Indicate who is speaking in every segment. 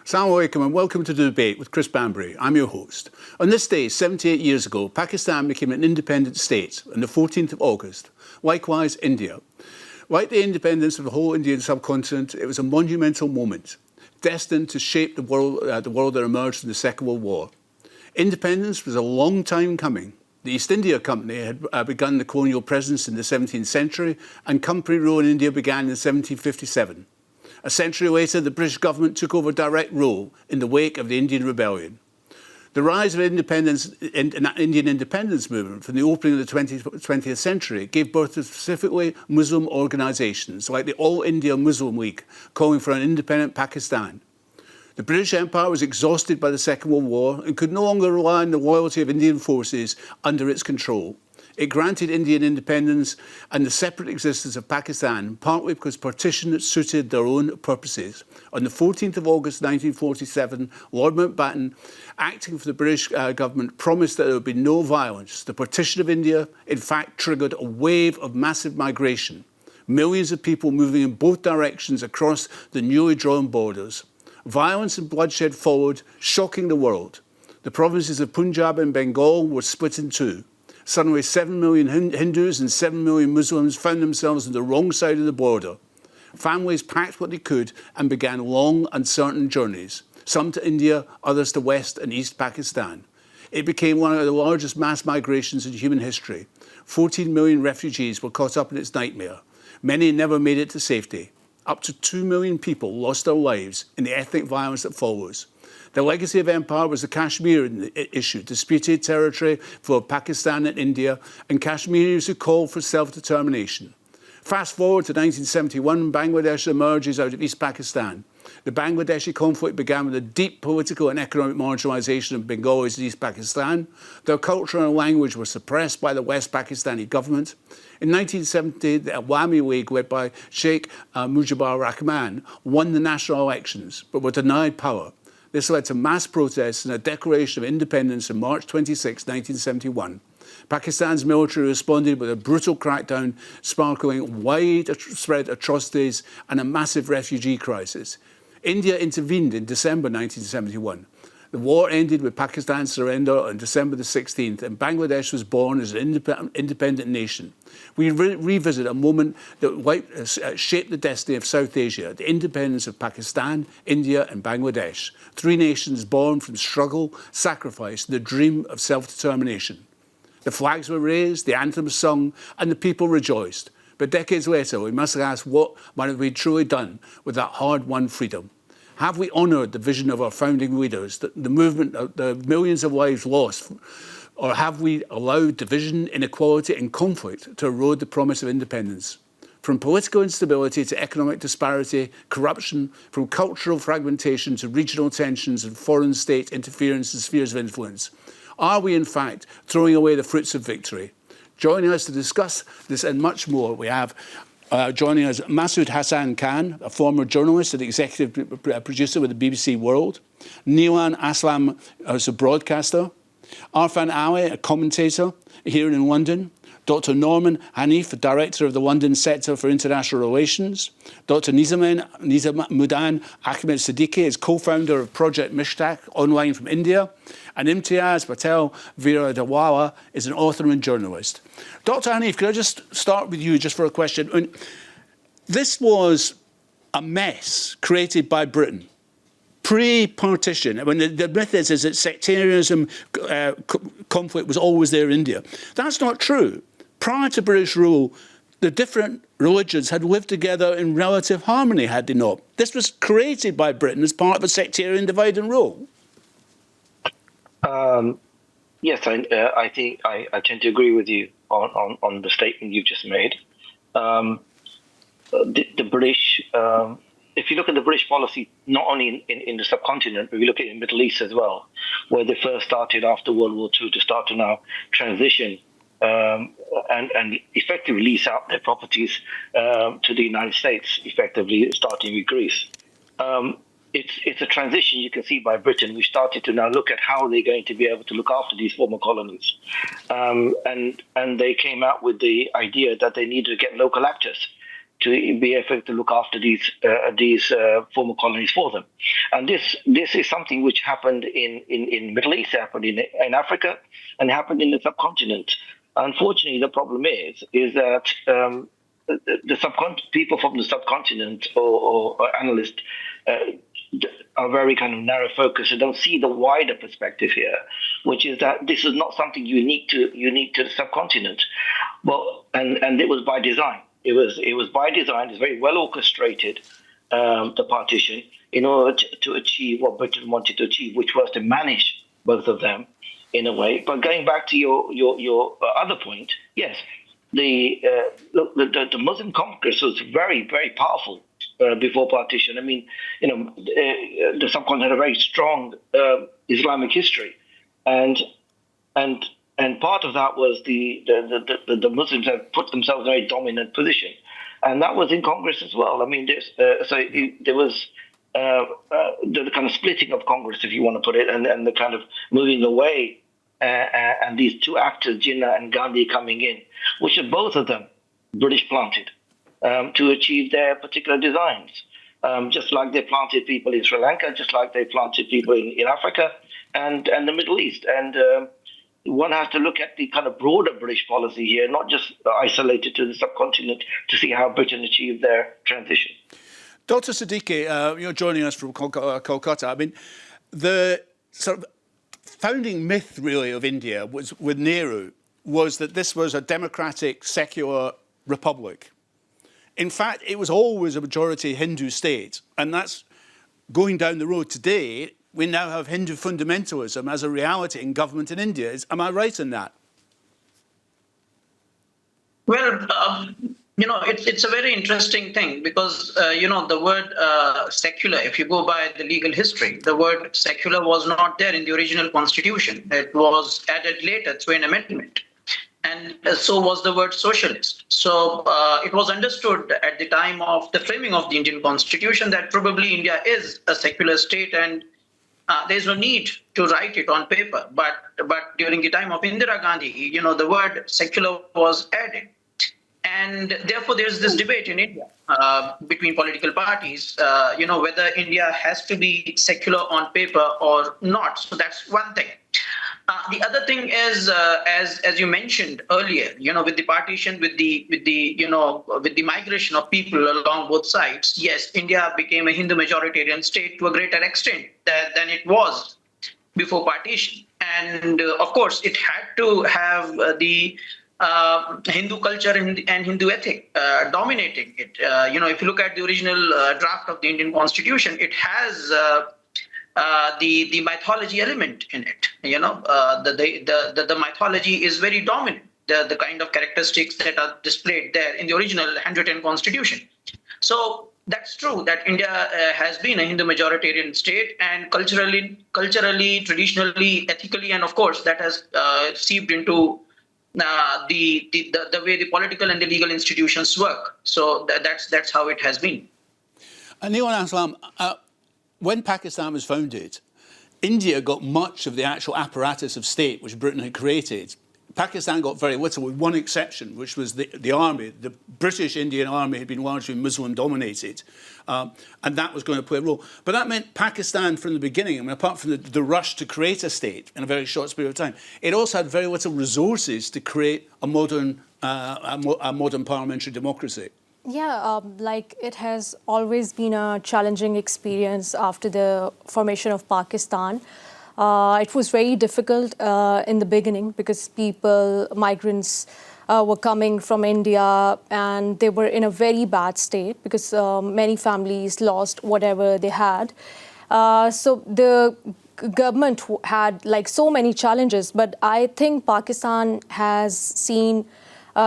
Speaker 1: Assalamu alaikum and welcome to the debate with Chris Bambery. I'm your host. On this day, 78 years ago, Pakistan became an independent state on the 14th of August. Likewise, India. Like the independence of the whole Indian subcontinent, it was a monumental moment, destined to shape the world that emerged from the Second World War. Independence was a long time coming. The East India Company had begun the colonial presence in the 17th century, and company rule in India began in 1757. A century later, the British government took over direct rule in the wake of the Indian Rebellion. The rise of Indian independence movement from the opening of the 20th century gave birth to specifically Muslim organisations like the All India Muslim League, calling for an independent Pakistan. The British Empire was exhausted by the Second World War and could no longer rely on the loyalty of Indian forces under its control. It granted Indian independence and the separate existence of Pakistan, partly because partition suited their own purposes. On the 14th of August 1947, Lord Mountbatten, acting for the British government, promised that there would be no violence. The partition of India, in fact, triggered a wave of massive migration, millions of people moving in both directions across the newly drawn borders. Violence and bloodshed followed, shocking the world. The provinces of Punjab and Bengal were split in two. Suddenly 7 million Hindus and 7 million Muslims found themselves on the wrong side of the border. Families packed what they could and began long, uncertain journeys, some to India, others to West and East Pakistan. It became one of the largest mass migrations in human history. 14 million refugees were caught up in its nightmare. Many never made it to safety. Up to 2 million people lost their lives in the ethnic violence that follows. The legacy of empire was the Kashmir issue, disputed territory for Pakistan and India, and Kashmiris who called for self-determination. Fast forward to 1971, Bangladesh emerges out of East Pakistan. The Bangladeshi conflict began with a deep political and economic marginalisation of Bengalis in East Pakistan. Their culture and language were suppressed by the West Pakistani government. In 1970, the Awami League, led by Sheikh Mujibur Rahman, won the national elections, but were denied power. This led to mass protests and a declaration of independence on March 26, 1971. Pakistan's military responded with a brutal crackdown, sparkling widespread atrocities and a massive refugee crisis. India intervened in December 1971. The war ended with Pakistan's surrender on December the 16th, and Bangladesh was born as an independent nation. We revisit a moment that shaped the destiny of South Asia, the independence of Pakistan, India and Bangladesh. Three nations born from struggle, sacrifice, and the dream of self-determination. The flags were raised, the anthem was sung, and the people rejoiced. But decades later, we must ask, what might have we truly done with that hard-won freedom? Have we honoured the vision of our founding leaders, the movement, the millions of lives lost? Or have we allowed division, inequality and conflict to erode the promise of independence? From political instability to economic disparity, corruption, from cultural fragmentation to regional tensions and foreign state interference in spheres of influence, are we in fact throwing away the fruits of victory? Joining us to discuss this and much more, we have joining us Masud Hasan Khan, a former journalist and executive producer with the BBC World. Neelam Aslam, who's a broadcaster. Arfan, a commentator here in London. Dr. Noman, Hanif, director of the London Centre for International Relations. Dr. Nizamuddin Ahmad Siddiqui is co-founder of Project Mishkat, online from India. And Imtiaz, Patel, Varediawala is an author and journalist. Dr. Hanif, could I just start with you just for a question? This was a mess created by Britain. Pre-partition, when the myth is that sectarianism conflict was always there in India. That's not true. Prior to British rule, the different religions had lived together in relative harmony, had they not? This was created by Britain as part of a sectarian divide and rule.
Speaker 2: Yes, I think I tend to agree with you on the statement you've just made. The British, if you look at the British policy, not only in the subcontinent, but we look at it in the Middle East as well, where they first started after World War II to start to now transition and effectively lease out their properties to the United States, effectively starting with Greece. It's a transition you can see by Britain. We started to now look at how they're going to be able to look after these former colonies. And they came out with the idea that they needed to get local actors to be able to look after these former colonies for them. And this is something which happened in Middle East, happened in Africa, and happened in the subcontinent. Unfortunately, the problem is that people from the subcontinent or analysts are very kind of narrow focused and don't see the wider perspective here, which is that this is not something unique to the subcontinent. Well, and it was by design. It was by design. It's very well orchestrated, the partition, in order to achieve what Britain wanted to achieve, which was to manage both of them in a way. But going back to your other point, yes, the Muslim Congress was very, very powerful before partition. I mean, the subcontinent had a very strong Islamic history, and part of that was the Muslims have put themselves in a very dominant position, and that was in Congress as well. I mean, there was the kind of splitting of Congress, if you want to put it, and the kind of moving away, and these two actors, Jinnah and Gandhi, coming in, which are both of them British planted to achieve their particular designs, just like they planted people in Sri Lanka, just like they planted people in Africa and the Middle East. And one has to look at the kind of broader British policy here, not just isolated to the subcontinent, to see how Britain achieved their transition.
Speaker 1: Dr. Siddiqui, you're joining us from Kolkata. I mean, the sort of founding myth, really, of India was with Nehru was that this was a democratic, secular republic. In fact, it was always a majority Hindu state, and that's going down the road today. We now have Hindu fundamentalism as a reality in government in India. Am I right in that?
Speaker 3: Well, it's a very interesting thing because, the word secular, if you go by the legal history, the word secular was not there in the original constitution. It was added later through an amendment. And so was the word socialist. So it was understood at the time of the framing of the Indian constitution that probably India is a secular state and there's no need to write it on paper. But during the time of Indira Gandhi, the word secular was added. And therefore, there's this debate in India between political parties, whether India has to be secular on paper or not. So that's one thing. The other thing is, as you mentioned earlier, with the partition, with the migration of people along both sides, yes, India became a Hindu majoritarian state to a greater extent than it was before partition. And of course, it had to have the Hindu culture and Hindu ethic dominating it. If you look at the original draft of the Indian Constitution, it has the mythology element in it. The mythology is very dominant. The kind of characteristics that are displayed there in the original handwritten Constitution. So that's true that India has been a Hindu majoritarian state, and culturally, traditionally, ethically, and of course that has seeped into the way the political and the legal institutions work. So that's how it has been.
Speaker 1: Neelam and Aslam, when Pakistan was founded, India got much of the actual apparatus of state which Britain had created. Pakistan got very little, with one exception, which was the army. The British Indian army had been largely Muslim-dominated, and that was going to play a role. But that meant Pakistan, from the beginning, I mean, apart from the rush to create a state in a very short period of time, it also had very little resources to create a modern parliamentary democracy.
Speaker 4: Yeah, it has always been a challenging experience after the formation of Pakistan. It was very difficult in the beginning because migrants were coming from India and they were in a very bad state because many families lost whatever they had. So the government had so many challenges, but I think Pakistan has seen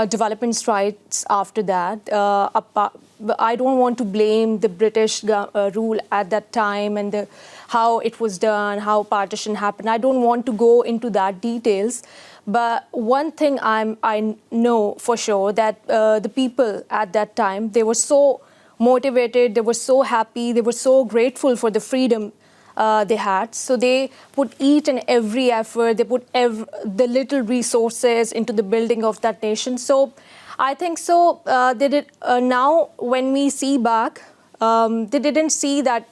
Speaker 4: development strides after that. I don't want to blame the British rule at that time and how it was done, how partition happened. I don't want to go into that details. But one thing I know for sure that the people at that time, they were so motivated, they were so happy, they were so grateful for the freedom they had. So they put each and every effort, they put the little resources into the building of that nation. So I think so. Now, when we see back, they didn't see that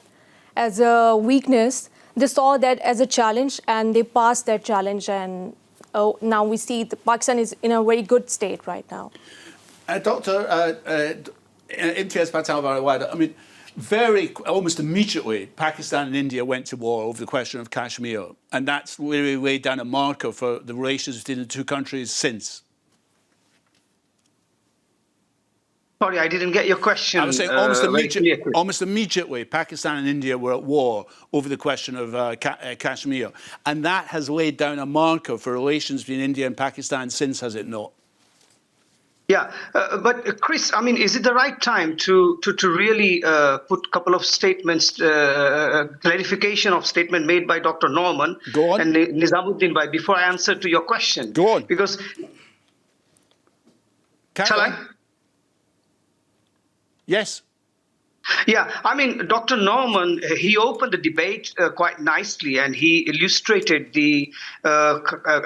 Speaker 4: as a weakness. They saw that as a challenge, and they passed that challenge. And now we see Pakistan is in a very good state right now.
Speaker 1: Dr. Imtiaz Patel, I mean, almost immediately, Pakistan and India went to war over the question of Kashmir, and that's really laid down a marker for the relations between the two countries since.
Speaker 5: Sorry, I didn't get your question.
Speaker 1: I was saying almost immediately, Pakistan and India were at war over the question of Kashmir, and that has laid down a marker for relations between India and Pakistan since, has it not?
Speaker 5: Yeah, but Chris, I mean, is it the right time to really put a couple of statements, clarification of statement made by Dr. Noman and Nizamuddin before I answer to your question?
Speaker 1: Go on.
Speaker 5: Because shall I?
Speaker 1: Yes.
Speaker 5: Yeah, I mean, Dr. Noman, he opened the debate quite nicely, and he illustrated the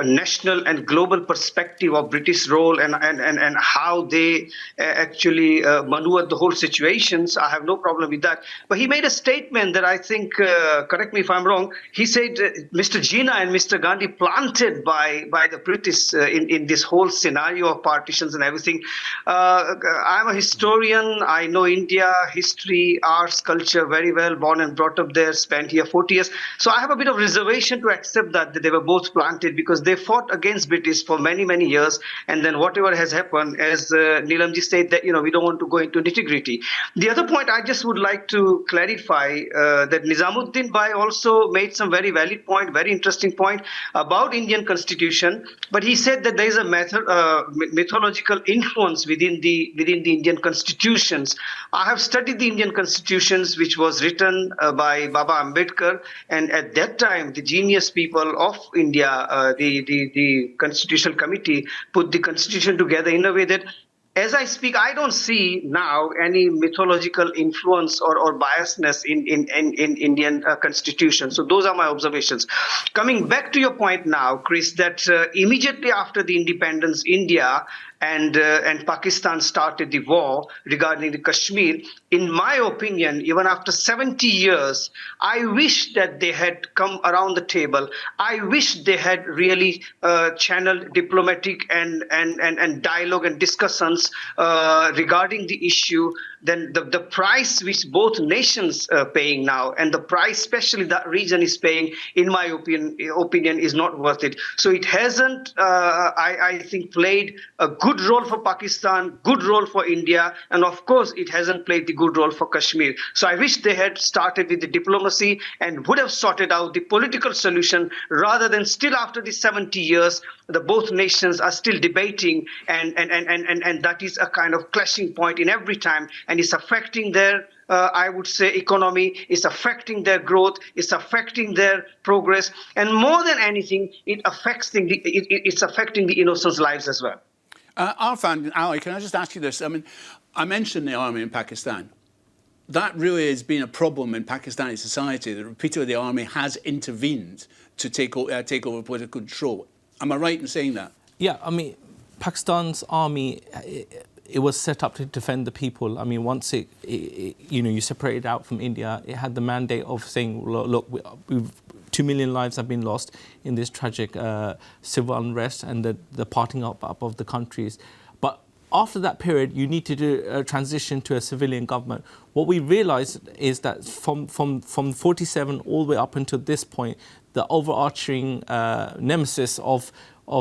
Speaker 5: national and global perspective of British role and how they actually maneuvered the whole situations. I have no problem with that. But he made a statement that I think, correct me if I'm wrong, he said Mr. Jinnah and Mr. Gandhi planted by the British in this whole scenario of partitions and everything. I'm a historian. I know India history, arts, culture very well, born and brought up there, spent here 40 years. So I have a bit of reservation to accept that they were both planted, because they fought against British for many, many years. And then whatever has happened, as Neelam ji said, that, we don't want to go into nitty-gritty. The other point I just would like to clarify that Nizamuddin Bhai also made some very valid point, very interesting point about Indian constitution. But he said that there is a mythological influence within the Indian constitutions. I have studied the Indian constitutions, which was written by Baba Ambedkar, and at that time the genius people of India, the Constitutional Committee, put the constitution together in a way that, as I speak, I don't see now any mythological influence or biasness in Indian constitution. So those are my observations. Coming back to your point now, Chris, that immediately after the independence, India and Pakistan started the war regarding the Kashmir. In my opinion, even after 70 years, I wish that they had come around the table. I wish they had really channeled diplomatic and dialogue and discussions regarding the issue. Then the price which both nations are paying now, and the price especially that region is paying, in my opinion, is not worth it. So it hasn't, I think, played a good role for Pakistan, good role for India, and of course it hasn't played the good role for Kashmir. So I wish they had started with the diplomacy and would have sorted out the political solution, rather than still after the 70 years, both nations are still debating, and that is a kind of clashing point in every time, and it's affecting their I would say economy, it's affecting their growth, it's affecting their progress, and more than anything, it's affecting the innocents' lives as well.
Speaker 1: Arfan, Ali, can I just ask you this? I mean, I mentioned the army in Pakistan. That really has been a problem in Pakistani society, that repeatedly the army has intervened to take over political control. Am I right in saying that?
Speaker 6: Yeah, I mean, Pakistan's army, it was set up to defend the people. I mean, once you separate it out from India, it had the mandate of saying, look, 2 million lives have been lost in this tragic civil unrest and the parting up of the countries. But after that period, you need to do a transition to a civilian government. What we realized is that from 47 all the way up until this point, the overarching nemesis of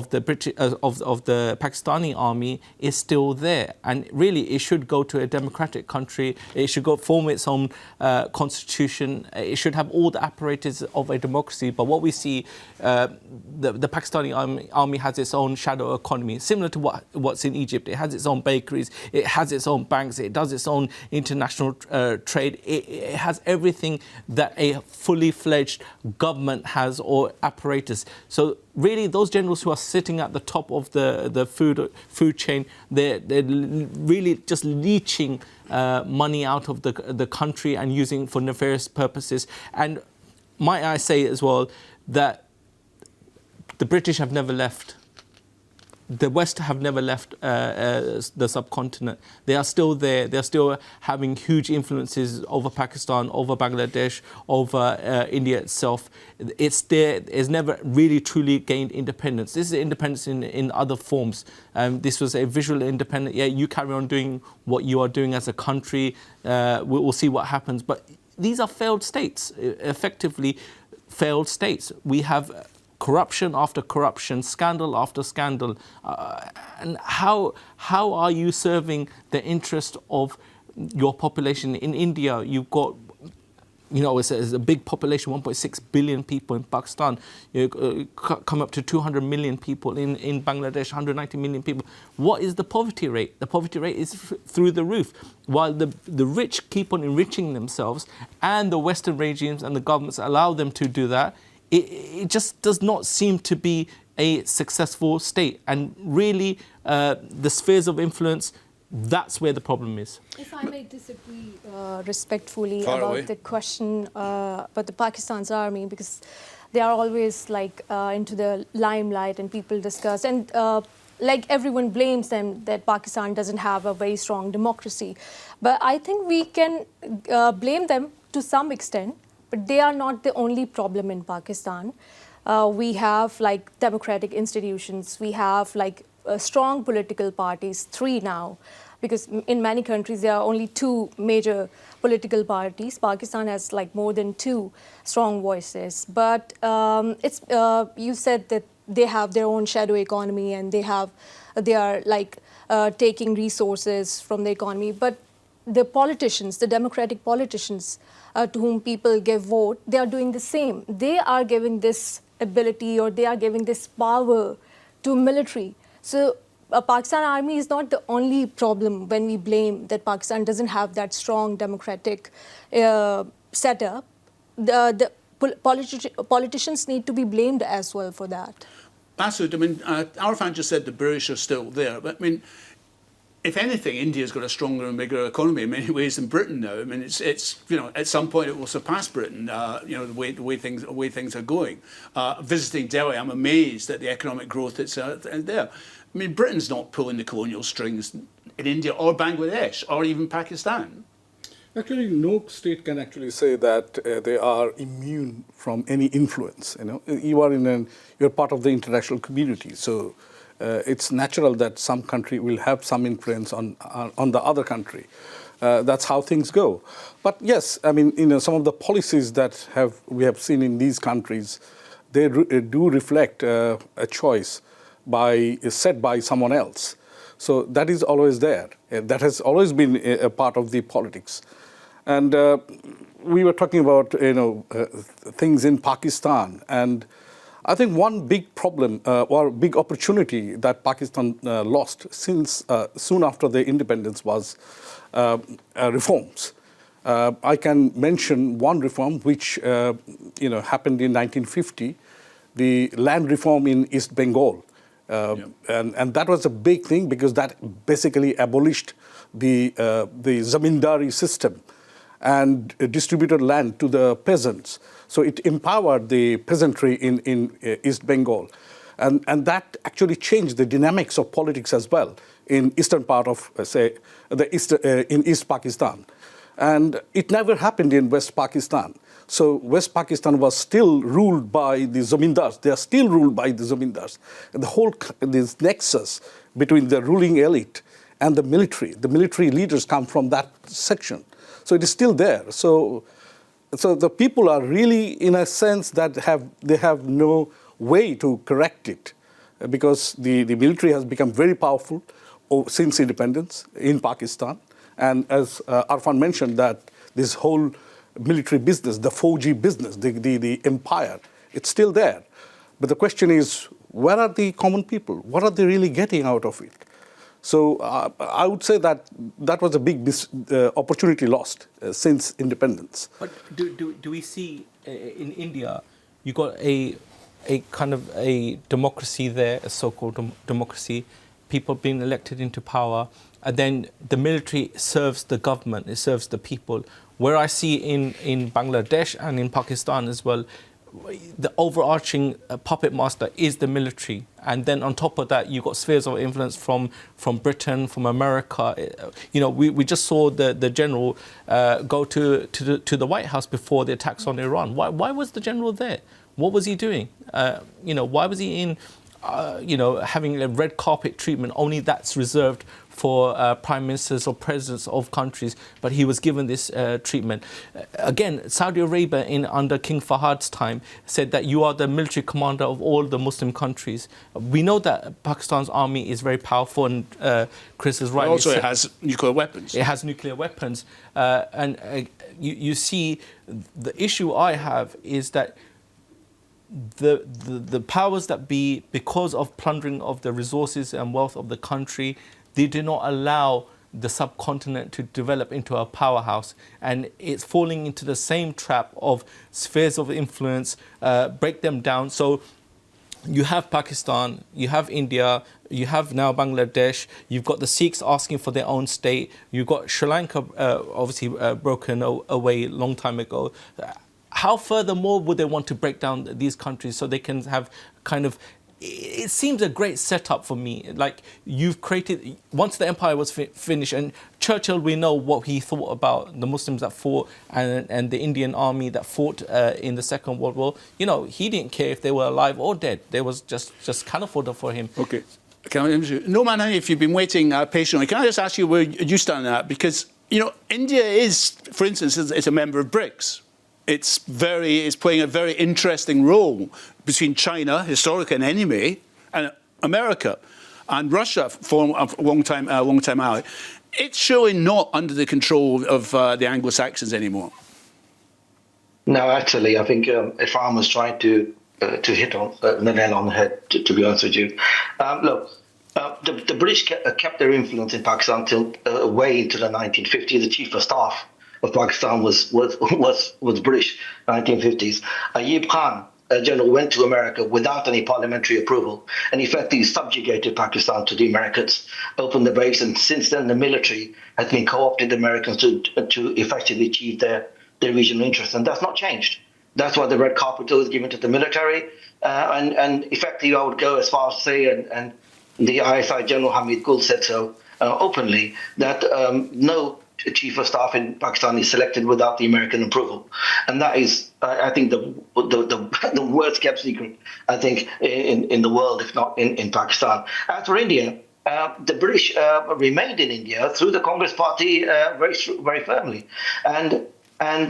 Speaker 6: the British of the Pakistani army is still there, and really it should go to a democratic country. It should go form its own constitution. It should have all the apparatus of a democracy. But what we see, the Pakistani army has its own shadow economy, similar to what's in Egypt. It has its own bakeries. It has its own banks. It does its own international trade. It has everything that a fully fledged government has, or apparatus. So really, those generals who are sitting at the top of the food chain, they're really just leeching money out of the country and using for nefarious purposes. And might I say as well that the British have never left. the West have never left the subcontinent. They are still there. They're still having huge influences over Pakistan, over Bangladesh, over India itself. It's there. It's never really truly gained independence. This is independence in other forms. This was a visual independence. Yeah, you carry on doing what you are doing as a country. We'll see what happens. But these are failed states, effectively failed states. We have corruption after corruption, scandal after scandal. And how are you serving the interest of your population? In India, you've got, it's a big population, 1.6 billion people. In Pakistan, come up to 200 million people. In Bangladesh, 190 million people. What is the poverty rate? The poverty rate is through the roof. While the rich keep on enriching themselves, and the Western regimes and the governments allow them to do that, it just does not seem to be a successful state. And really, the spheres of influence, that's where the problem is.
Speaker 4: If I may disagree respectfully
Speaker 1: Far
Speaker 4: about
Speaker 1: away.
Speaker 4: the question about the Pakistan's army, because they are always into the limelight and people discuss, and everyone blames them that Pakistan doesn't have a very strong democracy. But I think we can blame them to some extent, but they are not the only problem in Pakistan. We have democratic institutions, we have strong political parties, 3 now, because in many countries there are only 2 major political parties. Pakistan has more than 2 strong voices. But you said that they have their own shadow economy and they are taking resources from the economy. But the politicians, the democratic politicians to whom people give vote, they are doing the same. They are giving this ability, or they are giving this power to military. So Pakistan army is not the only problem when we blame that Pakistan doesn't have that strong democratic setup. The politicians need to be blamed as well for that.
Speaker 1: Masud, Arfan just said the British are still there. But if anything, India's got a stronger and bigger economy in many ways than Britain now. It's at some point it will surpass Britain. The way things are going. Visiting Delhi, I'm amazed at the economic growth that's there. Britain's not pulling the colonial strings in India or Bangladesh or even Pakistan.
Speaker 7: Actually, no state can actually say that they are immune from any influence. You're part of the international community, so it's natural that some country will have some influence on the other country. That's how things go. But yes, some of the policies that we have seen in these countries, they do reflect a choice set by someone else. So that is always there. That has always been a part of the politics. And we were talking about things in Pakistan, and I think one big problem or big opportunity that Pakistan lost since soon after the independence was reforms. I can mention one reform which happened in 1950, the land reform in East Bengal. And that was a big thing because that basically abolished the zamindari system and distributed land to the peasants. So it empowered the peasantry in East Bengal. And that actually changed the dynamics of politics as well in eastern part of, in East Pakistan. And it never happened in West Pakistan. So West Pakistan was still ruled by the zamindars. They are still ruled by the zamindars. And this nexus between the ruling elite and the military leaders come from that section. So it is still there. So the people are really, in a sense, that they have no way to correct it, because the military has become very powerful since independence in Pakistan. And as Arfan mentioned, that this whole military business, the Fauji business, the empire, it's still there. But the question is, where are the common people? What are they really getting out of it? So I would say that was a big opportunity lost since independence.
Speaker 6: But do we see in India, you got a kind of a democracy there, a so-called democracy, people being elected into power, and then the military serves the government, it serves the people. Where I see in Bangladesh and in Pakistan as well, the overarching puppet master is the military, and then on top of that, you've got spheres of influence from Britain, from America. We just saw the general go to the White House before the attacks on Iran. Why was the general there? What was he doing? Why was he in? Having a red carpet treatment, only that's reserved for prime ministers or presidents of countries, but he was given this treatment. Again, Saudi Arabia under King Fahad's time said that you are the military commander of all the Muslim countries. We know that Pakistan's army is very powerful, and Chris is right.
Speaker 1: Also, it has nuclear weapons.
Speaker 6: It has nuclear weapons. You see, the issue I have is that the powers that be, because of plundering of the resources and wealth of the country, they do not allow the subcontinent to develop into a powerhouse, and it's falling into the same trap of spheres of influence, break them down. So you have Pakistan, you have India, you have now Bangladesh, you've got the Sikhs asking for their own state, you've got Sri Lanka obviously broken away a long time ago. How furthermore would they want to break down these countries so they can have kind of... It seems a great setup for me. Like, you've created... Once the empire was finished, and Churchill, we know what he thought about the Muslims that fought and the Indian army that fought in the Second World War. He didn't care if they were alive or dead. They was just cannon fodder for him.
Speaker 1: OK. Noman, if you've been waiting patiently, can I just ask you where you stand on that? Because, India is, for instance, is a member of BRICS. It's playing a very interesting role between China, historically an enemy, and America, and Russia, for a long time ally. It's surely not under the control of the Anglo-Saxons anymore.
Speaker 2: No, actually, I think Arfan was trying to hit on the nail on the head. To be honest with you, look. The British kept their influence in Pakistan until way into the 1950s. The chief of staff of Pakistan was British, 1950s. Ayub Khan, general, went to America without any parliamentary approval and effectively subjugated Pakistan to the Americans, opened the base, and since then the military has been co-opted Americans to effectively achieve their regional interests, and that's not changed. That's why the red carpet was given to the military, and effectively I would go as far as to say, and the ISI General Hamid Gul said so openly, that no chief of staff in Pakistan is selected without the American approval, and that is, I think, the worst kept secret, I think, in the world, if not in Pakistan. As for India, the British remained in India through the Congress Party very firmly, and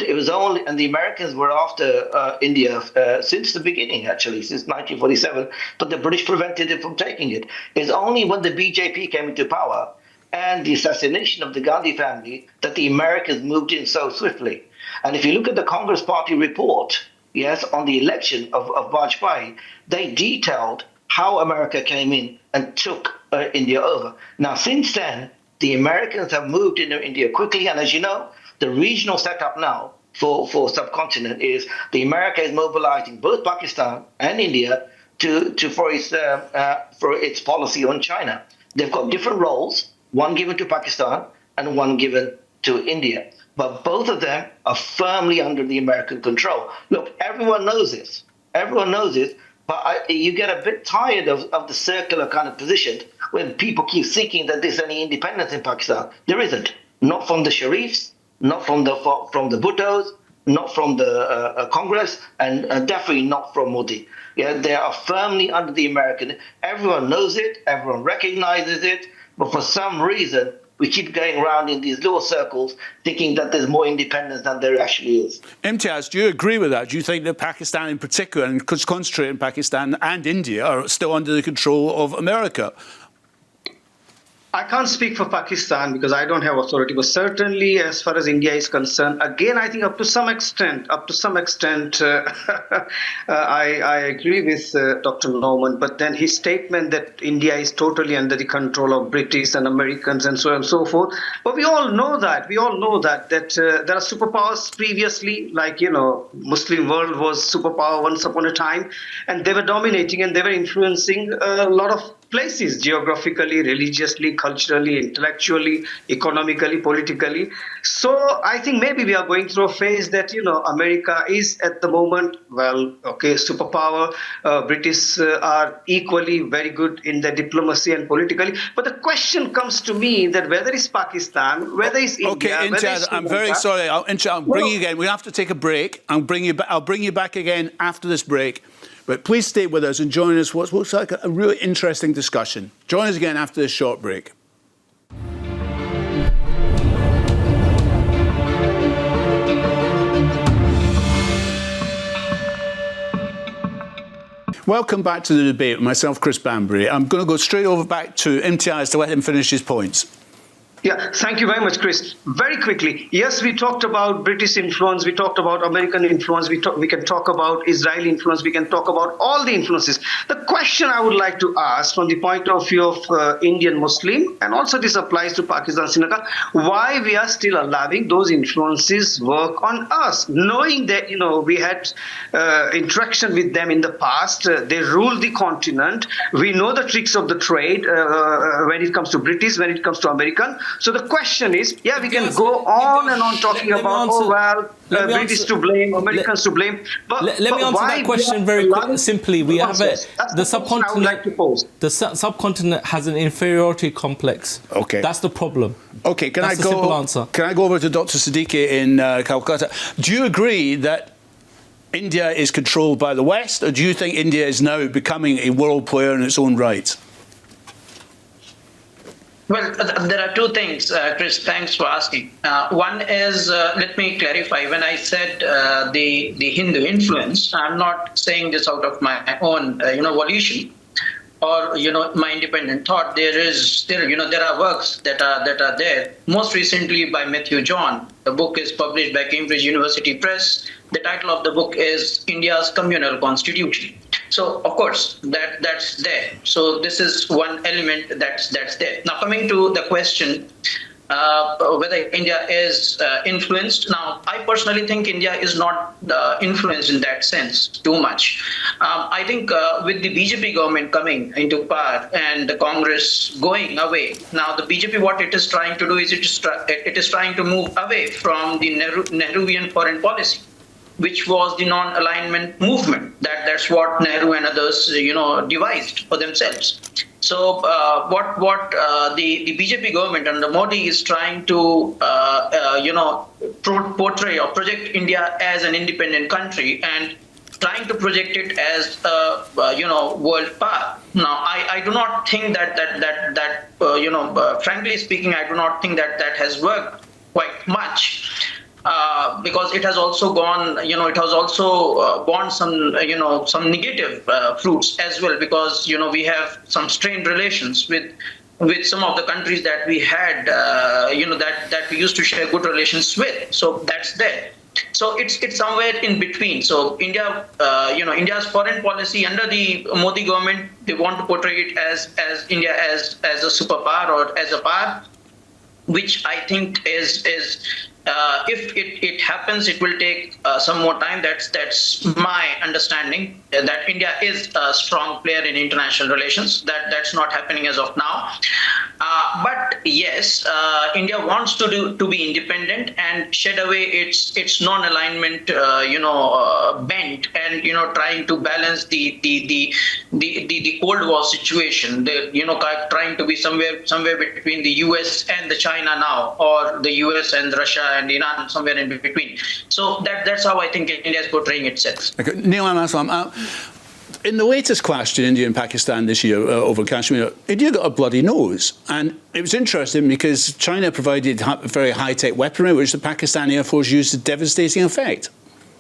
Speaker 2: it was only, and the Americans were after India since the beginning, actually, since 1947, but the British prevented it from taking it. It's only when the BJP came into power and the assassination of the Gandhi family that the Americans moved in so swiftly. And if you look at the Congress Party report, yes, on the election of Vajpayee, they detailed how America came in and took India over. Now, since then, the Americans have moved into India quickly, and as you know, the regional setup now for subcontinent is the America is mobilizing both Pakistan and India for its policy on China. They've got different roles, one given to Pakistan and one given to India. But both of them are firmly under the American control. Look, everyone knows this. Everyone knows this. But you get a bit tired of the circular kind of position when people keep thinking that there's any independence in Pakistan. There isn't. Not from the Sharifs, not from the Bhuttos, not from the Congress, and definitely not from Modi. Yeah, they are firmly under the American. Everyone knows it. Everyone recognizes it. But for some reason, we keep going around in these little circles thinking that there's more independence than there actually is.
Speaker 1: Imtiaz, do you agree with that? Do you think that Pakistan in particular, and concentrate in Pakistan and India, are still under the control of America?
Speaker 5: I can't speak for Pakistan because I don't have authority, but certainly as far as India is concerned, again, I think up to some extent, I agree with Dr. Noman, but then his statement that India is totally under the control of British and Americans and so on and so forth. But we all know that there are superpowers previously, like, Muslim world was superpower once upon a time, and they were dominating and they were influencing a lot of places geographically, religiously, culturally, intellectually, economically, politically. So I think maybe we are going through a phase that, America is at the moment, superpower. British are equally very good in their diplomacy and politically. But the question comes to me that whether it's Pakistan, whether it's India,
Speaker 1: Okay, Imtiaz, I'm very sorry. I'll bring you again. We have to take a break. I'll bring you back again after this break. But please stay with us and join us. What looks like a really interesting discussion. Join us again after this short break. Welcome back to the debate with myself, Chris Bambery. I'm going to go straight over back to Imtiaz to let him finish his points.
Speaker 5: Yeah, thank you very much, Chris. Very quickly, yes, we talked about British influence, we talked about American influence, we can talk about Israeli influence, we can talk about all the influences. The question I would like to ask from the point of view of Indian Muslim, and also this applies to Pakistan, Sri Lanka, why we are still allowing those influences work on us, knowing that, we had interaction with them in the past, they ruled the continent, we know the tricks of the trade when it comes to British, when it comes to American. So the question is, we can go on and on talking about, British to blame, Americans to blame. But
Speaker 6: let me answer that question very simply. We have the subcontinent has an inferiority complex.
Speaker 1: Okay.
Speaker 6: That's the problem.
Speaker 1: Okay,
Speaker 6: That's the simple answer.
Speaker 1: Can I go over to Dr. Siddiqui in Calcutta? Do you agree that India is controlled by the West, or do you think India is now becoming a world player in its own right?
Speaker 3: Well, there are two things, Chris. Thanks for asking. One is, let me clarify. When I said the Hindu influence, I'm not saying this out of my own, volition or my independent thought. There are works that are there. Most recently by Matthew John. The book is published by Cambridge University Press. The title of the book is India's Communal Constitution. So, of course, that's there. So this is one element that's there. Now, coming to the question, whether India is influenced. Now, I personally think India is not influenced in that sense too much. I think with the BJP government coming into power and the Congress going away, now the BJP, what it is trying to do is it is trying to move away from the Nehruvian foreign policy, which was the non-alignment movement. That's what Nehru and others, devised for themselves. So what the BJP government under Modi is trying to, portray or project India as an independent country and trying to project it as a, world power. Now, I do not think that frankly speaking, I do not think that has worked quite much. Because it has also gone, it has also borne some negative fruits as well. Because we have some strained relations with some of the countries that we had, that we used to share good relations with. So that's there. So it's somewhere in between. So India, India's foreign policy under the Modi government, they want to portray it as India as a superpower or as a power, which I think is if it happens, it will take some more time. That's my understanding, that India is a strong player in international relations. That's not happening as of now. But yes, India wants to be independent and shed away its non-alignment, bent, and trying to balance the Cold War situation. Trying to be somewhere between the US and the China now, or the US and Russia and Iran, somewhere in between. So that's how I think India is portraying itself.
Speaker 1: Okay. Neelam, Aslam, in the latest clash between India and Pakistan this year over Kashmir, India got a bloody nose. And it was interesting because China provided very high-tech weaponry, which the Pakistani Air Force used to devastating effect.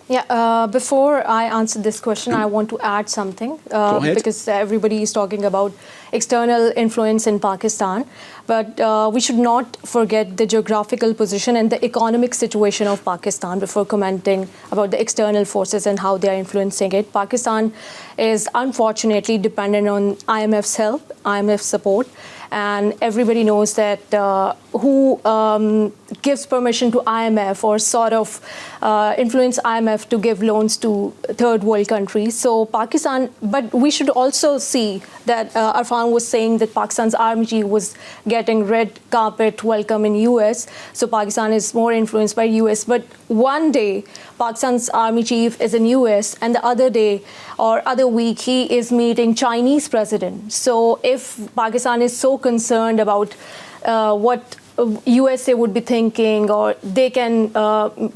Speaker 4: Yeah, before I answer this question, I want to add something because everybody is talking about external influence in Pakistan. But we should not forget the geographical position and the economic situation of Pakistan before commenting about the external forces and how they are influencing it. Pakistan is unfortunately dependent on IMF's help, IMF support. And everybody knows that who gives permission to IMF or sort of influence IMF to give loans to third world countries. So Pakistan, but we should also see that Arfan Pakistan was saying that Pakistan's army chief was getting red carpet welcome in US. So Pakistan is more influenced by US. But one day, Pakistan's army chief is in US, and the other day or other week, he is meeting Chinese president. So if Pakistan is so concerned about what USA would be thinking, or they can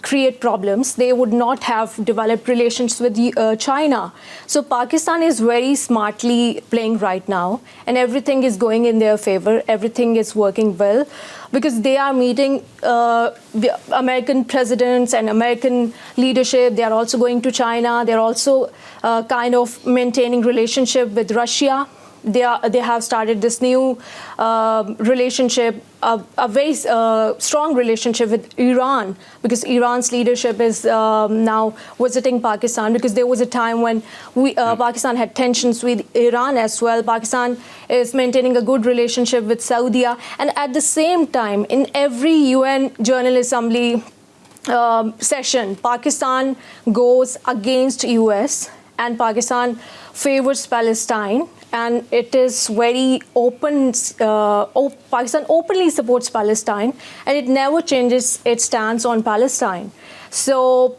Speaker 4: create problems, they would not have developed relations with China. So Pakistan is very smartly playing right now, and everything is going in their favor. Everything is working well because they are meeting the American presidents and American leadership. They are also going to China. They're also kind of maintaining relationship with Russia. They have started this new relationship, a very strong relationship with Iran, because Iran's leadership is now visiting Pakistan, because there was a time when Pakistan had tensions with Iran as well. Pakistan is maintaining a good relationship with Saudi. And at the same time, in every UN General Assembly session, Pakistan goes against US and Pakistan favors Palestine. And it is very open. Pakistan openly supports Palestine, and it never changes its stance on Palestine. So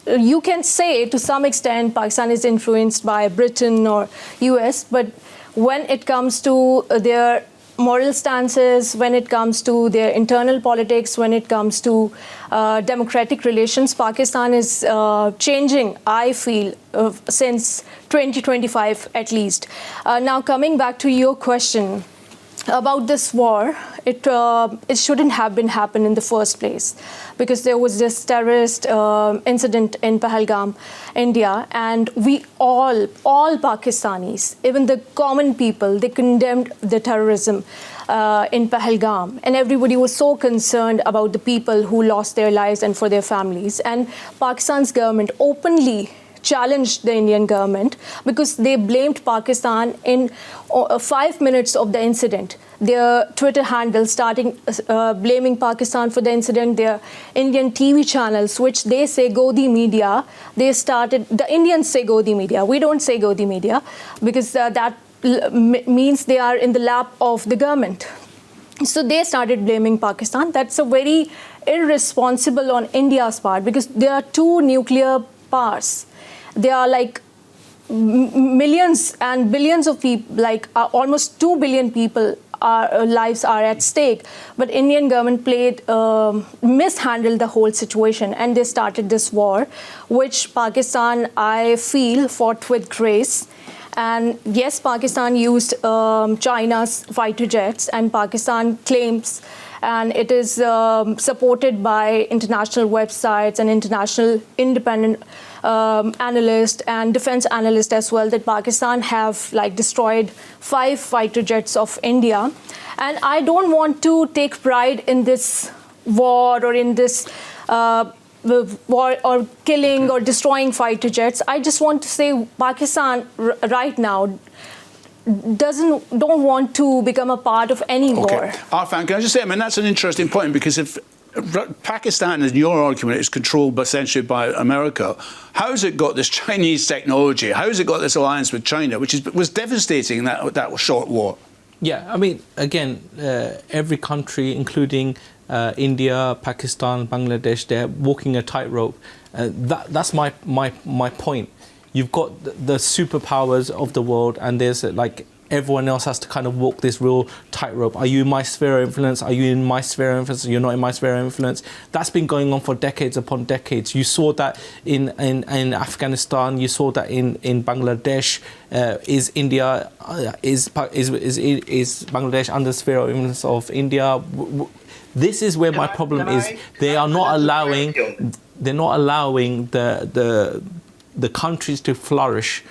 Speaker 4: you can say to some extent Pakistan is influenced by Britain or US, but when it comes to their moral stances, when it comes to their internal politics, when it comes to democratic relations, Pakistan is changing, I feel, since 2025 at least. Now, coming back to your question about this war, it shouldn't have been happened in the first place, because there was this terrorist incident in Pahalgam, India, and we all Pakistanis, even the common people, they condemned the terrorism in Pahalgam, and everybody was so concerned about the people who lost their lives and for their families. And Pakistan's government openly challenged the Indian government because they blamed Pakistan in 5 minutes of the incident. Their Twitter handle starting blaming Pakistan for the incident. Their Indian TV channels, which they say Godi media, the Indians say Godi media. We don't say Godi media because that means they are in the lap of the government. So they started blaming Pakistan. That's a very irresponsible on India's part, because there are two nuclear powers. There are like millions and billions of people, like almost 2 billion people, lives are at stake. But Indian government mishandled the whole situation, and they started this war, which Pakistan, I feel, fought with grace. And yes, Pakistan used China's fighter jets, and Pakistan claims, and it is supported by international websites and international independent analysts and defense analysts as well, that Pakistan have destroyed 5 fighter jets of India. And I don't want to take pride in this war or in this war or killing or destroying fighter jets. I just want to say Pakistan right now don't want to become a part of any war.
Speaker 1: Arfan, can I just say, that's an interesting point, because if Pakistan, in your argument, is controlled essentially by America, how has it got this Chinese technology? How has it got this alliance with China, which was devastating in that short war?
Speaker 6: Yeah, again, every country, including India, Pakistan, Bangladesh, they're walking a tightrope. That's my point. You've got the superpowers of the world, and there's everyone else has to kind of walk this real tightrope. Are you in my sphere of influence? Are you in my sphere of influence? You're not in my sphere of influence. That's been going on for decades upon decades. You saw that in Afghanistan. You saw that in Bangladesh. Is Bangladesh under the sphere of influence of India? This is where my problem is. They're not allowing the countries to flourish.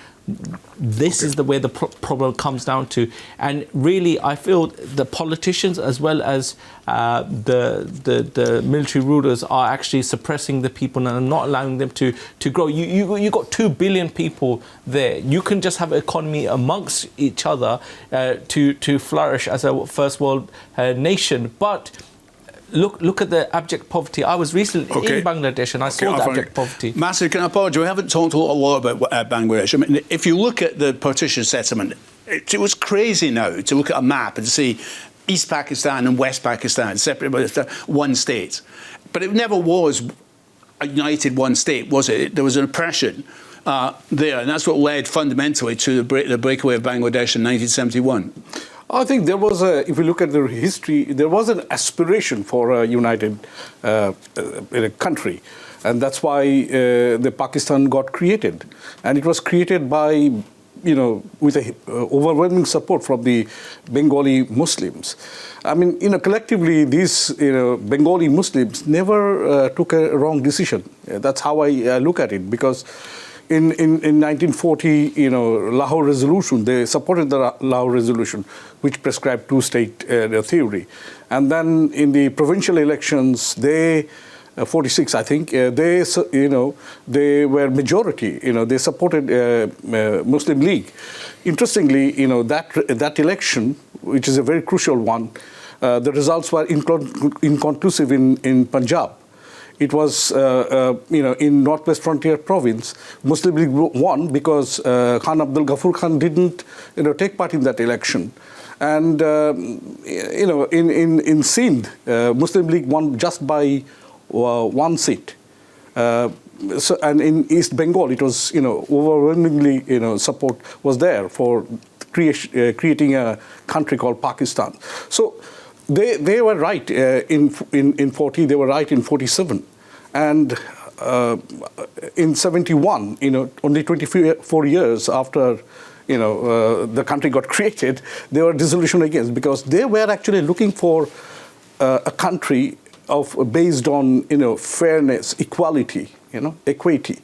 Speaker 6: This is where the problem comes down to. And really, I feel the politicians as well as the military rulers are actually suppressing the people and are not allowing them to grow. You got 2 billion people there. You can just have an economy amongst each other to flourish as a first world nation. But look at the abject poverty. I was recently in Bangladesh and I saw the abject poverty.
Speaker 1: Masud, can I apologise? We haven't talked a lot about Bangladesh. I mean, if you look at the partition settlement, it was crazy now to look at a map and see East Pakistan and West Pakistan separated by one state. But it never was a united one state, was it? There was an oppression there, and that's what led fundamentally to the breakaway of Bangladesh in 1971.
Speaker 7: I think there was if you look at the history, there was an aspiration for a united country. And that's why the Pakistan got created. And it was created by, with a overwhelming support from the Bengali Muslims. I mean, collectively, these, Bengali Muslims never took a wrong decision. That's how I look at it, because in 1940, Lahore Resolution, they supported the Lahore Resolution, which prescribed two-state theory. And then in the provincial elections, 46, I think, they were majority. They supported Muslim League. Interestingly, that election, which is a very crucial one, the results were inconclusive in Punjab. It was, in Northwest Frontier Province, Muslim League won because Khan Abdul Ghaffur Khan didn't, take part in that election. And, in Sindh, Muslim League won just by one seat. And in East Bengal, it was, overwhelmingly, support was there for creating a country called Pakistan. So they were right in 40, they were right in 47. And in 71, only 24 years after, the country got created, they were dissolution against, because they were actually looking for a country based on, fairness, equality, equity.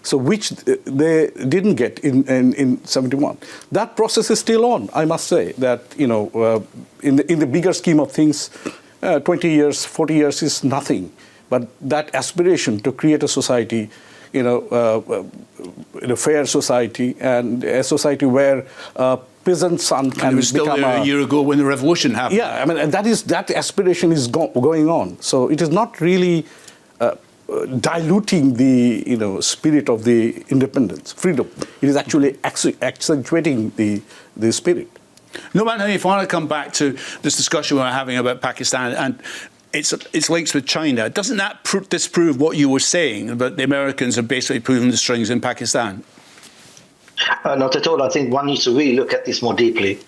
Speaker 7: So which they didn't get in 71. That process is still on, I must say, that, in the bigger scheme of things, 20 years, 40 years is nothing. But that aspiration to create a society, a fair society, and a society where peasant son can become. It was still
Speaker 1: a year ago when the revolution happened.
Speaker 7: Yeah, I mean, and that aspiration is going on. So it is not really diluting the spirit of the independence, freedom. It is actually accentuating the spirit.
Speaker 1: Noman, Hanif, I want to come back to this discussion we were having about Pakistan and its links with China. Doesn't that disprove what you were saying about the Americans are basically pulling the strings in Pakistan?
Speaker 2: Not at all. I think one needs to really look at this more deeply.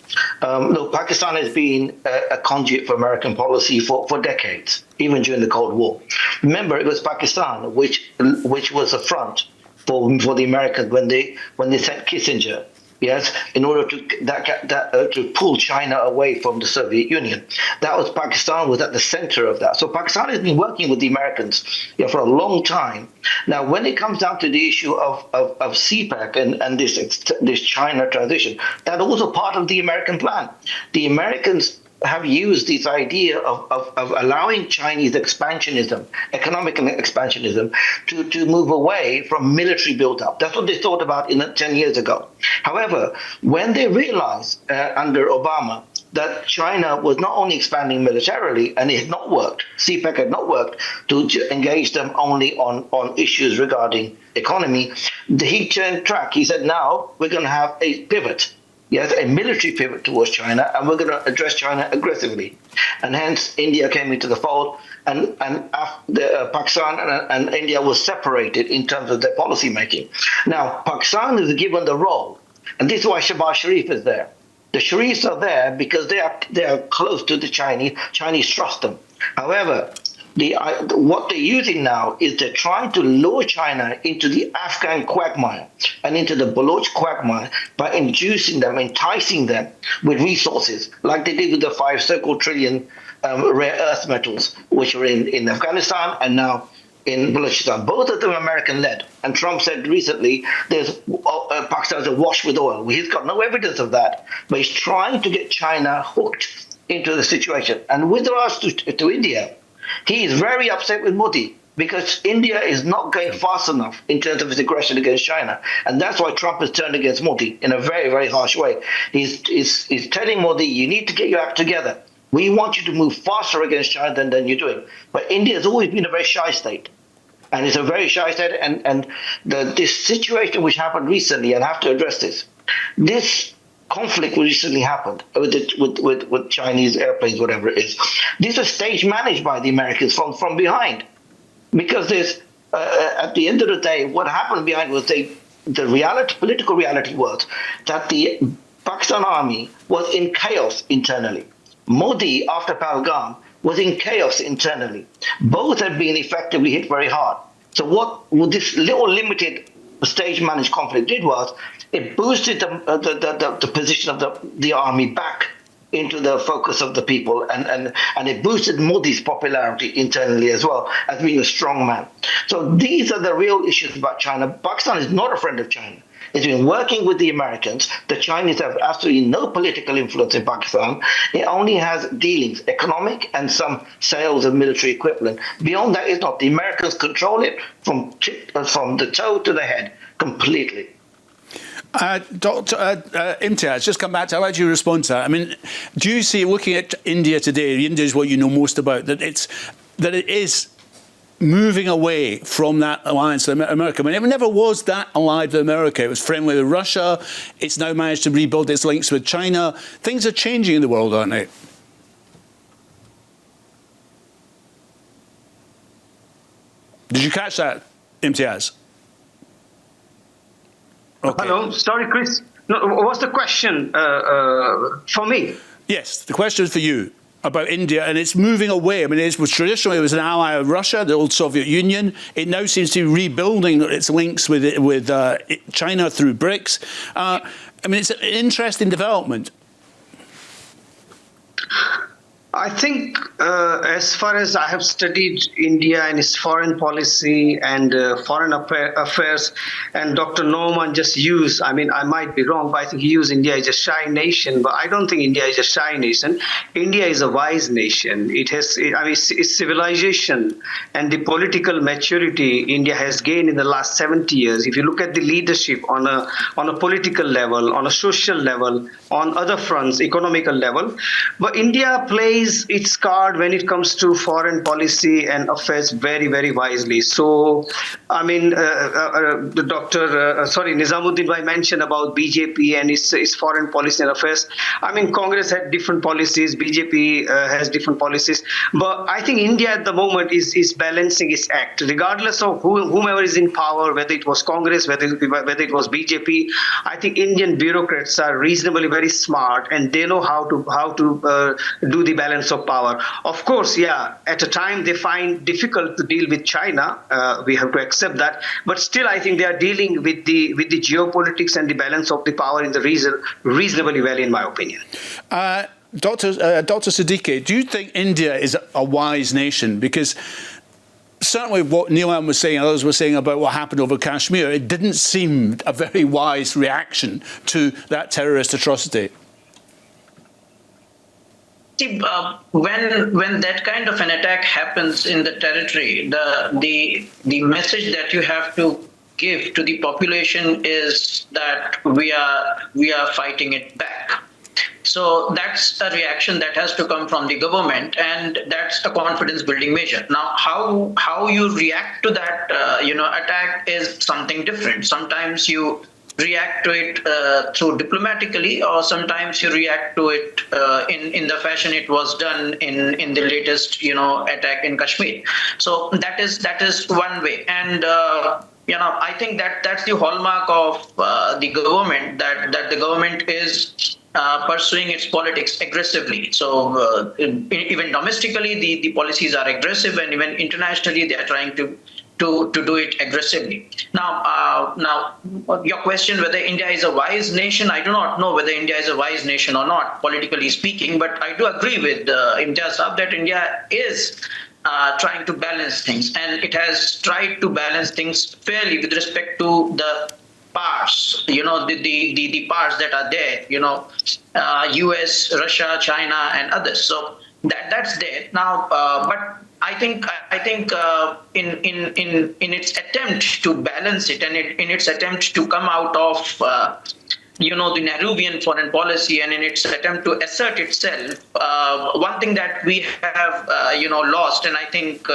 Speaker 2: Look, Pakistan has been a conduit for American policy for decades, even during the Cold War. Remember, it was Pakistan which was a front for the Americans when they sent Kissinger. Yes, in order to pull China away from the Soviet Union. That was Pakistan was at the center of that. So Pakistan has been working with the Americans for a long time. Now, when it comes down to the issue of CPEC and this China transition, that's also part of the American plan. The Americans have used this idea of allowing Chinese expansionism, economic expansionism, to move away from military build-up. That's what they thought about 10 years ago. However, when they realized under Obama that China was not only expanding militarily, and it had not worked, CPEC had not worked, to engage them only on issues regarding economy, he turned track. He said, now we're going to have a pivot. Yes, a military pivot towards China, and we're going to address China aggressively. And hence, India came into the fold, and Pakistan and India were separated in terms of their policy making. Now, Pakistan is given the role, and this is why Shehbaz Sharif is there. The Sharifs are there because they are close to the Chinese. Chinese trust them. However, what they're using now is they're trying to lure China into the Afghan quagmire and into the Baloch quagmire by enticing them with resources, like they did with the 5 trillion rare earth metals, which were in Afghanistan and now in Balochistan. Both of them American-led. And Trump said recently, Pakistan's awash with oil. He's got no evidence of that, but he's trying to get China hooked into the situation. And with regards to India, he is very upset with Modi because India is not going fast enough in terms of its aggression against China. And that's why Trump has turned against Modi in a very, very harsh way. He's telling Modi, you need to get your act together. We want you to move faster against China than you're doing. But India has always been a very shy state. And it's a very shy state. And this situation which happened recently, and I have to address this conflict which recently happened with Chinese airplanes, whatever it is, this was stage managed by the Americans from behind. Because there's, at the end of the day, what happened behind was political reality was that the Pakistan army was in chaos internally. Modi, after Pahalgam, was in chaos internally. Both had been effectively hit very hard. So what this little limited stage-managed conflict did was it boosted the position of the army back into the focus of the people, and it boosted Modi's popularity internally as well as being a strong man. So these are the real issues about China. Pakistan is not a friend of China. It's been working with the Americans. The Chinese have absolutely no political influence in Pakistan. It only has dealings, economic and some sales of military equipment. Beyond that, it's not. The Americans control it from the toe to the head completely.
Speaker 1: Dr. Imtiaz, just come back to how would you respond to that? I mean, do you see, looking at India today, India is what you know most about, that it is moving away from that alliance with America? I mean, it never was that allied with America. It was friendly with Russia. It's now managed to rebuild its links with China. Things are changing in the world, aren't they? Did you catch that, Imtiaz? Okay.
Speaker 5: Hello, sorry, Chris. No, what's the question for me?
Speaker 1: Yes, the question is for you about India, and it's moving away. I mean, traditionally it was an ally of Russia, the old Soviet Union. It now seems to be rebuilding its links with China through BRICS. I mean, it's an interesting development.
Speaker 5: I think as far as I have studied India and its foreign policy and foreign affairs, and Dr. Noman just used, I mean, I might be wrong, but I think he used India as a shy nation, but I don't think India is a shy nation. India is a wise nation. Its civilization and the political maturity India has gained in the last 70 years. If you look at the leadership on a political level, on a social level, on other fronts, economical level, but India plays its card when it comes to foreign policy and affairs very, very wisely. So, I mean, Nizamuddin I mentioned about BJP and its foreign policy and affairs. I mean, Congress had different policies, BJP has different policies, but I think India at the moment is balancing its act, regardless of whomever is in power, whether it was Congress, whether it was BJP. I think Indian bureaucrats are reasonably very smart, and they know how to do the balance of power. Of course, yeah, at a time they find difficult to deal with China. We have to accept that. But still, I think they are dealing with the geopolitics and the balance of the power in the region reasonably well, in my opinion.
Speaker 1: Dr. Siddiqui, do you think India is a wise nation? Because certainly what Neelam was saying, others were saying about what happened over Kashmir, it didn't seem a very wise reaction to that terrorist atrocity.
Speaker 3: See, when that kind of an attack happens in the territory, the message that you have to give to the population is that we are fighting it back. So that's a reaction that has to come from the government, and that's a confidence-building measure. Now, how you react to that attack is something different. Sometimes you react to it through diplomatically, or sometimes you react to it in the fashion it was done in the latest attack in Kashmir. So that is one way, and I think that's the hallmark of the government, that the government is pursuing its politics aggressively. So even domestically, the policies are aggressive, and even internationally, they are trying to do it aggressively. Now, your question whether India is a wise nation, I do not know whether India is a wise nation or not, politically speaking, but I do agree with Imtiaz that India is trying to balance things, and it has tried to balance things fairly with respect to the parts, the parts that are there, US, Russia, China, and others. So that's there now, but I think in its attempt to balance it, and in its attempt to come out of the Nehruvian foreign policy and in its attempt to assert itself, one thing that we have, lost, and I think,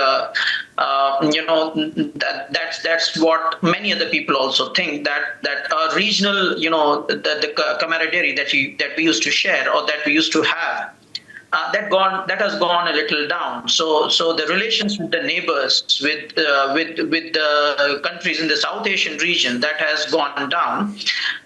Speaker 3: that's what many other people also think, that regional, the camaraderie that we used to share or that we used to have, that has gone a little down. So the relations with the neighbors, with the countries in the South Asian region, that has gone down.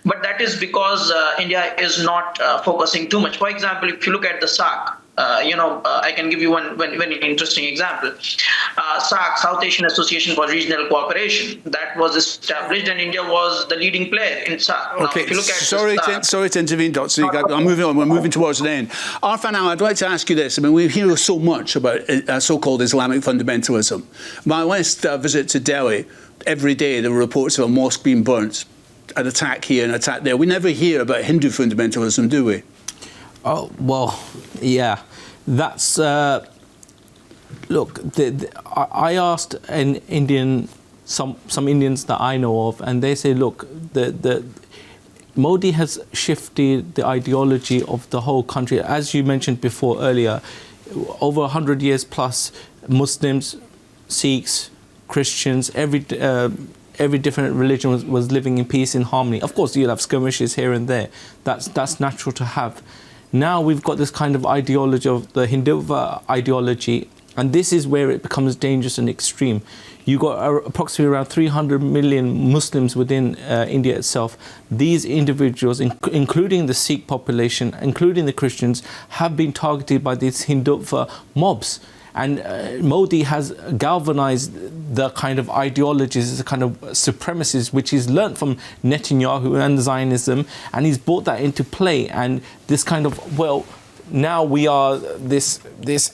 Speaker 3: But that is because India is not focusing too much. For example, if you look at the SAARC, I can give you one very interesting example. SAARC, South Asian Association for Regional Cooperation, that was established, and India was the leading player in SAARC.
Speaker 1: Okay,
Speaker 3: now, if you look at
Speaker 1: sorry to intervene, Dr. Siddiqui. I'm moving on. We're moving towards an end. Arfan, now I'd like to ask you this. I mean, we hear so much about so-called Islamic fundamentalism. My last visit to Delhi, every day there were reports of a mosque being burnt, an attack here, an attack there. We never hear about Hindu fundamentalism, do we?
Speaker 6: Oh, well, yeah. That's, look, I asked some Indians that I know of, and they say, look, the Modi has shifted the ideology of the whole country. As you mentioned before earlier, over 100 years plus, Muslims, Sikhs, Christians, every different religion was living in peace and harmony. Of course, you'll have skirmishes here and there. That's natural to have. Now we've got this kind of ideology of the Hindutva ideology, and this is where it becomes dangerous and extreme. You've got approximately around 300 million Muslims within India itself. These individuals, including the Sikh population, including the Christians, have been targeted by these Hindutva mobs. And Modi has galvanized the kind of ideologies, the kind of supremacies, which he's learnt from Netanyahu and Zionism, and he's brought that into play. And this kind of, now we are this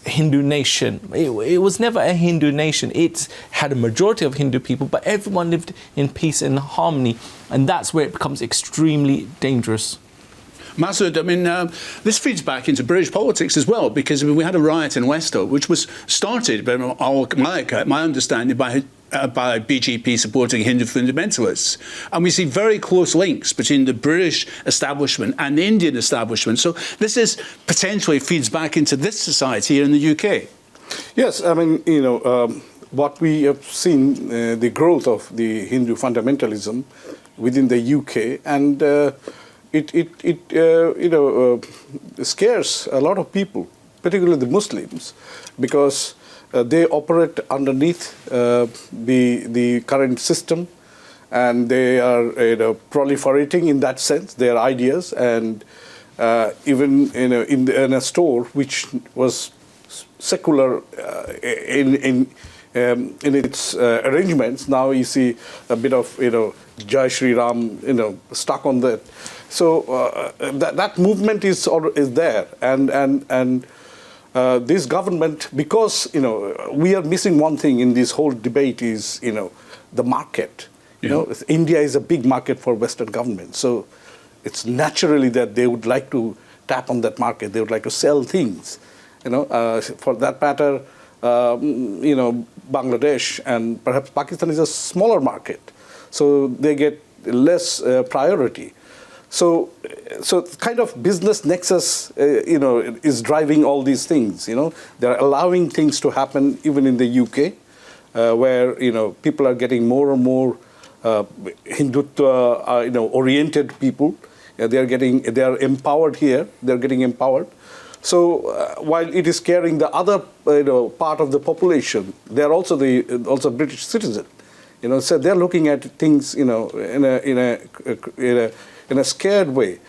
Speaker 6: Hindu nation. It was never a Hindu nation. It had a majority of Hindu people, but everyone lived in peace and harmony. And that's where it becomes extremely dangerous.
Speaker 1: Masud, I mean, this feeds back into British politics as well, because we had a riot in Leicester, which was started, by my understanding, by BJP supporting Hindu fundamentalists. And we see very close links between the British establishment and the Indian establishment. So this is potentially feeds back into this society here in the UK.
Speaker 7: Yes, I mean, what we have seen, the growth of the Hindu fundamentalism within the UK, and it scares a lot of people, particularly the Muslims, because they operate underneath the current system, and they are proliferating in that sense their ideas, and even in a store which was secular in its arrangements, now you see a bit of Jai Shri Ram stuck on that. So that movement is there, and this government, because we are missing one thing in this whole debate is the market. India is a big market for Western governments, so it's naturally that they would like to tap on that market. They would like to sell things. For that matter, Bangladesh and perhaps Pakistan is a smaller market, so they get less priority. So kind of business nexus, is driving all these things. They're allowing things to happen even in the UK, where people are getting more and more Hindutva, oriented people. They are empowered here. They're getting empowered. So while it is scaring the other part of the population, they're also British citizen. So they're looking at things in a scared way.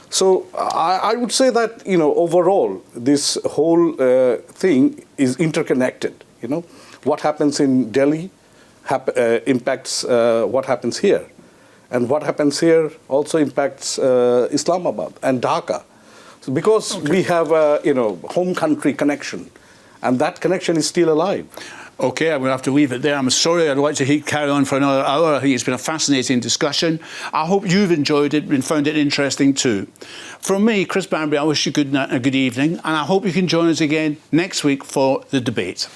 Speaker 7: So I would say that overall this whole thing is interconnected. What happens in Delhi impacts what happens here, and what happens here also impacts Islamabad and Dhaka. So because we have a home country connection, and that connection is still alive.
Speaker 1: Okay, I'm going to have to leave it there. I'm sorry, I'd like to carry on for another hour. I think it's been a fascinating discussion. I hope you've enjoyed it and found it interesting too. From me, Chris Bambery, I wish you a good evening, and I hope you can join us again next week for the debate.